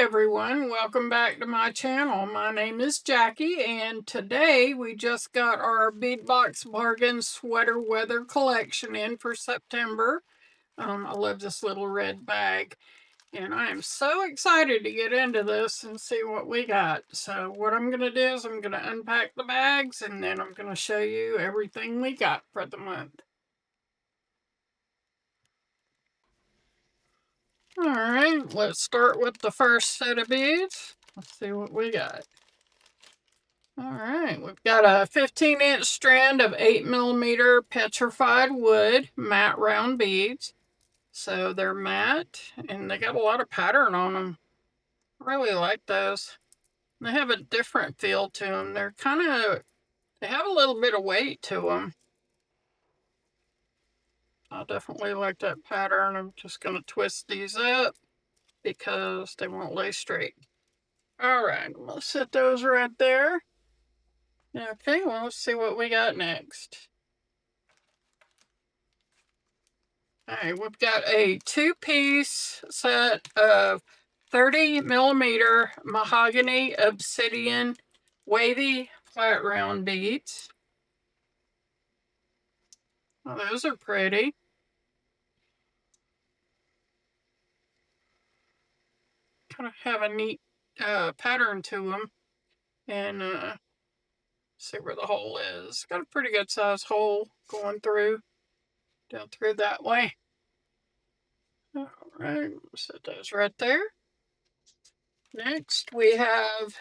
everyone, welcome back to my channel. My name is Jackie, and today we just got our Bead Box Bargain Sweater Weather Collection in for September. I love this little red bag, and I am so excited to get into this and see what we got. So what I'm going to do is I'm going to unpack the bags, and then I'm going to show you everything we got for the month. Alright, let's start with the first set of beads. Let's see what we got. Alright, we've got a 15-inch strand of 8mm petrified wood matte round beads. So they're matte, and they got a lot of pattern on them. I really like those. They have a different feel to them. They have a little bit of weight to them. I definitely like that pattern. I'm just going to twist these up because they won't lay straight. Alright, I'm going to set those right there. Okay, well, let's see what we got next. Alright, we've got a two-piece set of 30mm mahogany obsidian wavy flat round beads. Oh, those are pretty. Kind of have a neat pattern to them. And see where the hole is. Got a pretty good size hole going through, down through that way. Alright, set those right there. Next, we have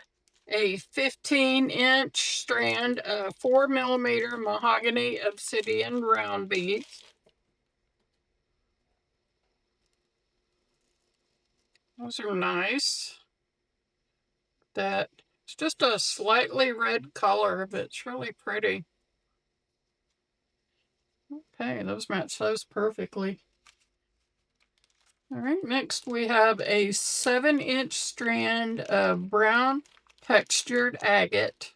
a 15-inch strand of 4mm mahogany obsidian round beads. Those are nice. It's just a slightly red color, but it's really pretty. Okay, those match those perfectly. All right, next we have a 7-inch strand of brown textured agate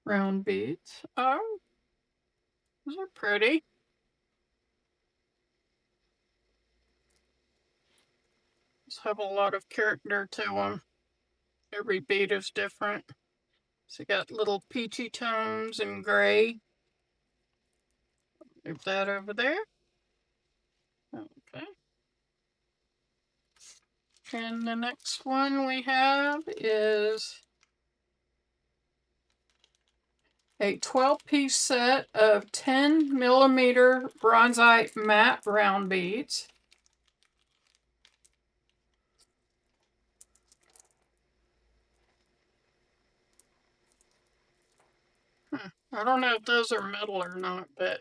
round beads. Oh, those are pretty. These have a lot of character to them. Every bead is different. So you got little peachy tones and gray. Move that over there. Okay. And the next one we have is a 12-piece set of 10mm bronzite matte round beads. I don't know if those are metal or not, but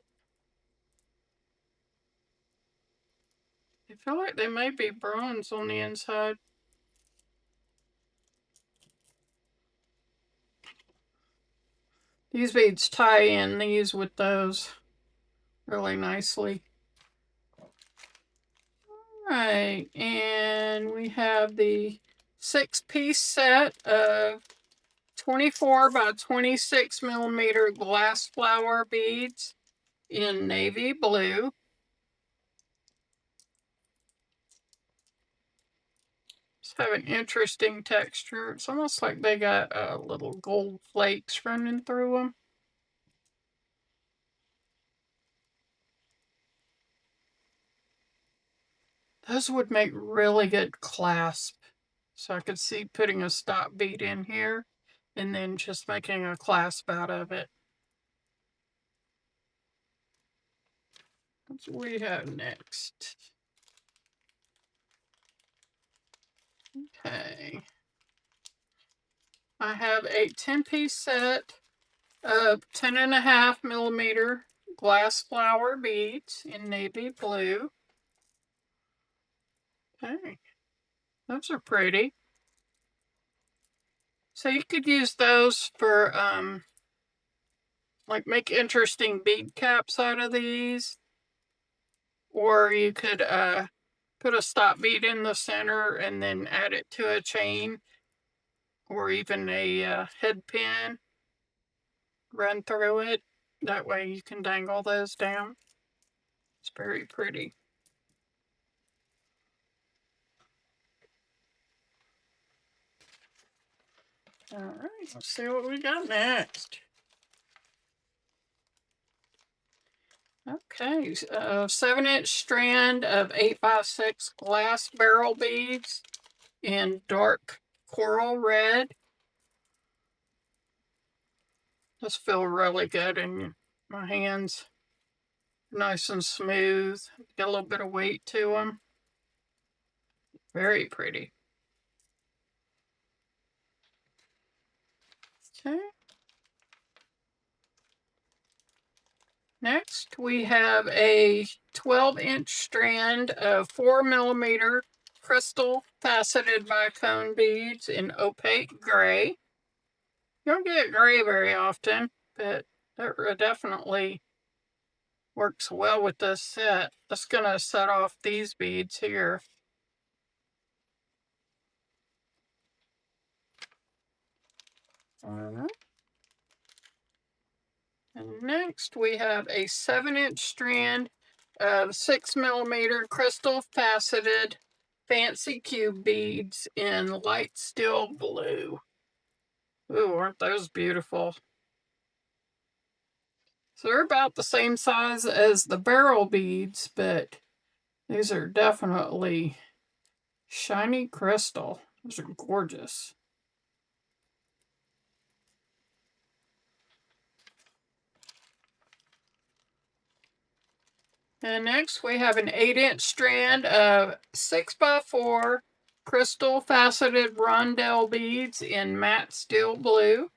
I feel like they may be bronze on the inside. These beads tie in these with those really nicely. Alright, and we have the 6-piece set of 24 by 26mm glass flower beads in navy blue. Just have an interesting texture. It's almost like they got little gold flakes running through them. Those would make really good clasp. So I could see putting a stop bead in here and then just making a clasp out of it. What do we have next? Okay. I have a 10-piece set of 10.5mm glass flower beads in navy blue. Okay. Those are pretty. So you could use those for, like, make interesting bead caps out of these. Or you could put a stop bead in the center and then add it to a chain. Or even a head pin. Run through it. That way you can dangle those down. It's very pretty. All right, let's see what we got next. Okay, 7-inch strand of 8x6 glass barrel beads in dark coral red. This feel really good in my hands. Nice and smooth. Got a little bit of weight to them. Very pretty. Okay. Next, we have a 12-inch strand of 4mm crystal faceted bicone beads in opaque gray. You don't get gray very often, but it definitely works well with this set. That's going to set off these beads here. Alright. And next we have a 7-inch strand of 6mm crystal faceted fancy cube beads in light steel blue. Ooh, aren't those beautiful? So they're about the same size as the barrel beads, but these are definitely shiny crystal. Those are gorgeous. And next we have an 8-inch strand of 6x4 crystal faceted rondelle beads in matte steel blue.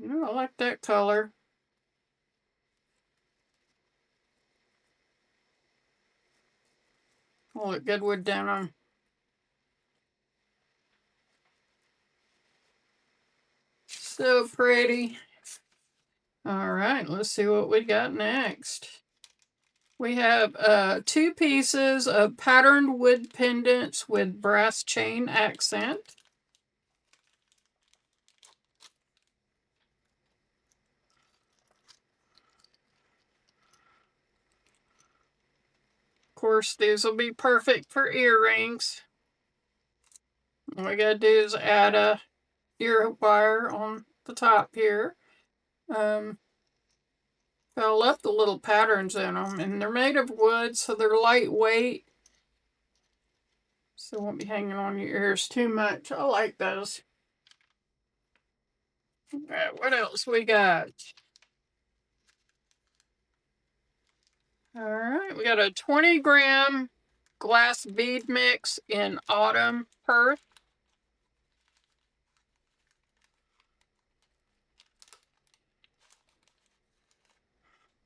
I like that color. Oh, look good with denim. So pretty. All right, let's see what we got next. We have 2 pieces of patterned wood pendants with brass chain accent. Of course, these will be perfect for earrings. All we gotta do is add a ear wire on the top here. I love the little patterns in them, and they're made of wood, so they're lightweight. So it won't be hanging on your ears too much. I like those. All right, what else we got? All right, we got a 20-gram glass bead mix in autumn Perth.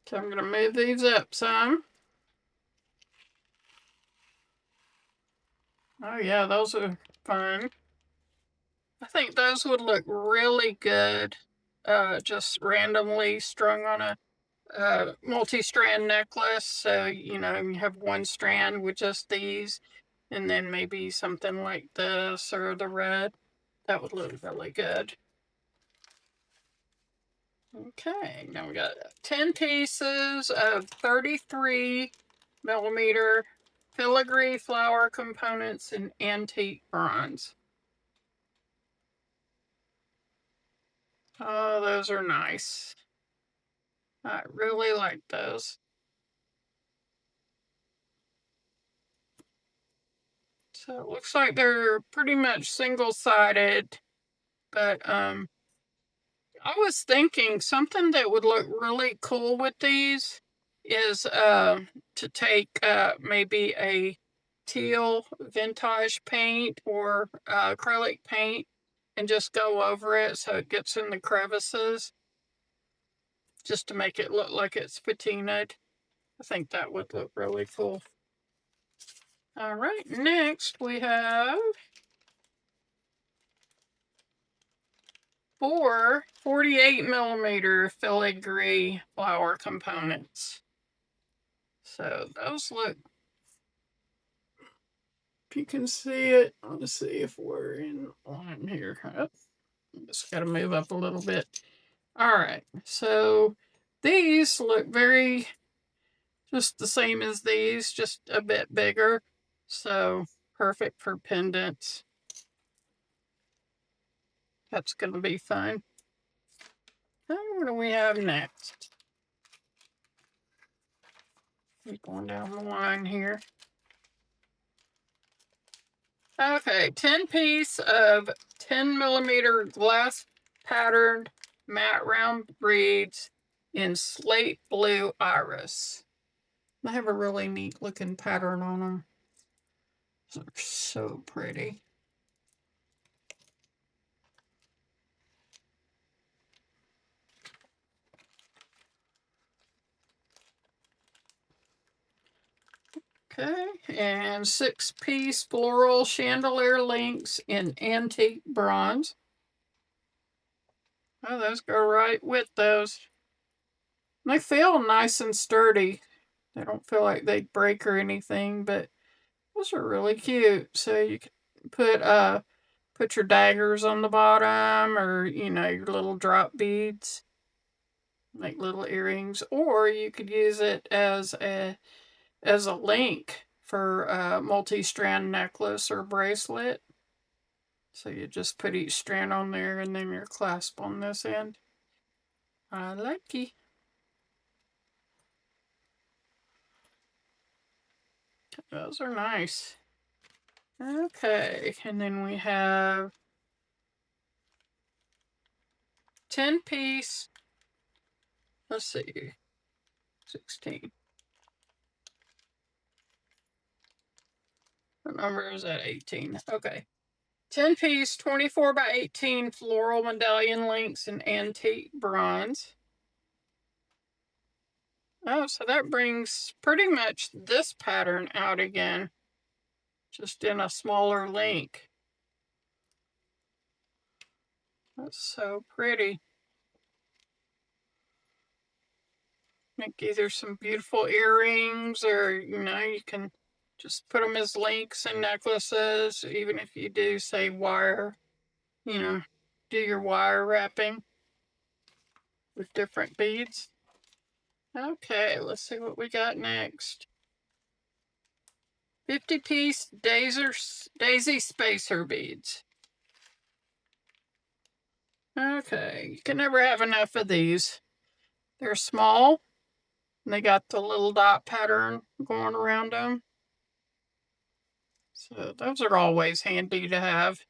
So I'm going to move these up some. Oh yeah, those are fun. I think those would look really good just randomly strung on a multi-strand necklace. So, you have one strand with just these, and then maybe something like this or the red. That would look really good. Okay, now we got 10 pieces of 33mm filigree flower components in antique bronze. Oh, those are nice. I really like those. So it looks like they're pretty much single-sided, but I was thinking something that would look really cool with these is to take maybe a teal vintage paint or acrylic paint and just go over it so it gets in the crevices, just to make it look like it's patinaed. I think that would look really cool. All right, next we have 4 48mm filigree flower components. So those look, if you can see it, let's see if we're in line here. Oh, just got to move up a little bit. All right, so these look very just the same as these, just a bit bigger. So perfect for pendants. That's going to be fun. What do we have next? Keep going down the line here. Okay, 10-piece of 10mm glass patterned matte round beads in slate blue iris. They have a really neat looking pattern on them. They're so pretty. Okay, and 6-piece floral chandelier links in antique bronze. Oh, those go right with those. They feel nice and sturdy. They don't feel like they break or anything, but those are really cute. So you can put your daggers on the bottom, or your little drop beads, like little earrings, or you could use it as a link for a multi-strand necklace or bracelet. So you just put each strand on there and then your clasp on this end. I like it. Those are nice. Okay, and then we have 10-piece. Let's see, 16. What number is that? 18. Okay. 10-piece 24x18 floral medallion links in antique bronze. Oh, so that brings pretty much this pattern out again, just in a smaller link. That's so pretty. Make either some beautiful earrings, or you can just put them as links and necklaces, even if you do, say, wire, do your wire wrapping with different beads. Okay, let's see what we got next. 50-piece daisy spacer beads. Okay, you can never have enough of these. They're small, and they got the little dot pattern going around them. So those are always handy to have.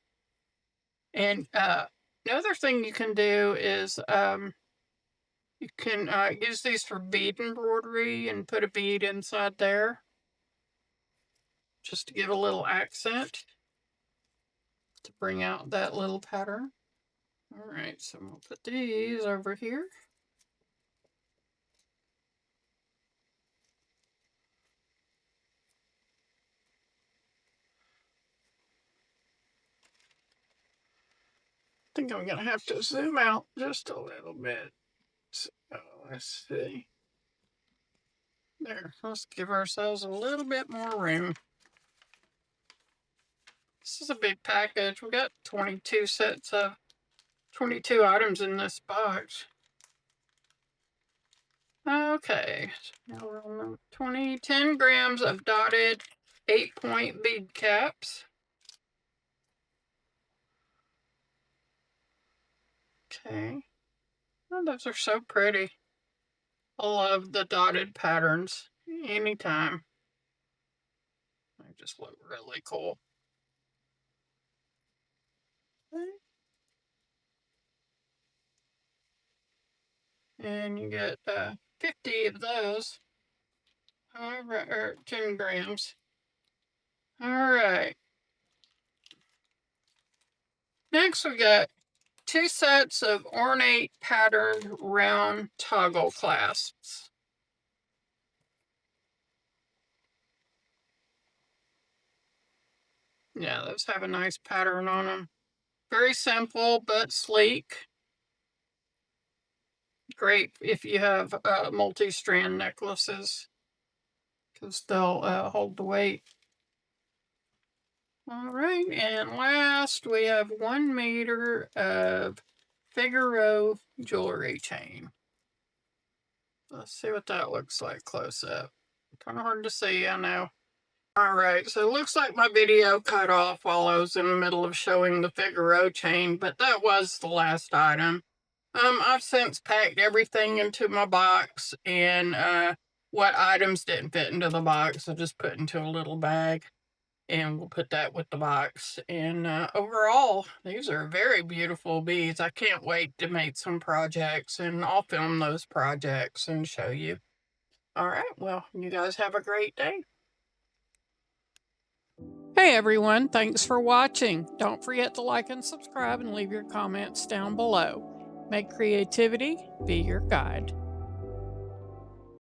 And another thing you can do is you can use these for bead embroidery and put a bead inside there, just to give a little accent to bring out that little pattern. All right, so we'll put these over here. I think I'm gonna have to zoom out just a little bit. So let's see. There, let's give ourselves a little bit more room. This is a big package. We got 22 sets of 22 items in this box. Okay, so now we're on 10 grams of dotted 8-point bead caps. Okay. Oh, those are so pretty. I love the dotted patterns anytime. They just look really cool. Okay. And you get 50 of those. Or 10 grams. All right. Next, we got 2 sets of ornate patterned round toggle clasps. Yeah, those have a nice pattern on them. Very simple but sleek. Great if you have multi-strand necklaces, because they'll hold the weight. All right, and last we have 1 meter of Figaro jewelry chain. Let's see what that looks like close up. Kind of hard to see, I know. Alright, so it looks like my video cut off while I was in the middle of showing the Figaro chain, but that was the last item. I've since packed everything into my box, and what items didn't fit into the box, I just put into a little bag, and we'll put that with the box. And overall, these are very beautiful beads. I can't wait to make some projects, and I'll film those projects and show you. All right, well, you guys have a great day. Hey everyone, thanks for watching. Don't forget to like and subscribe and leave your comments down below. May creativity be your guide.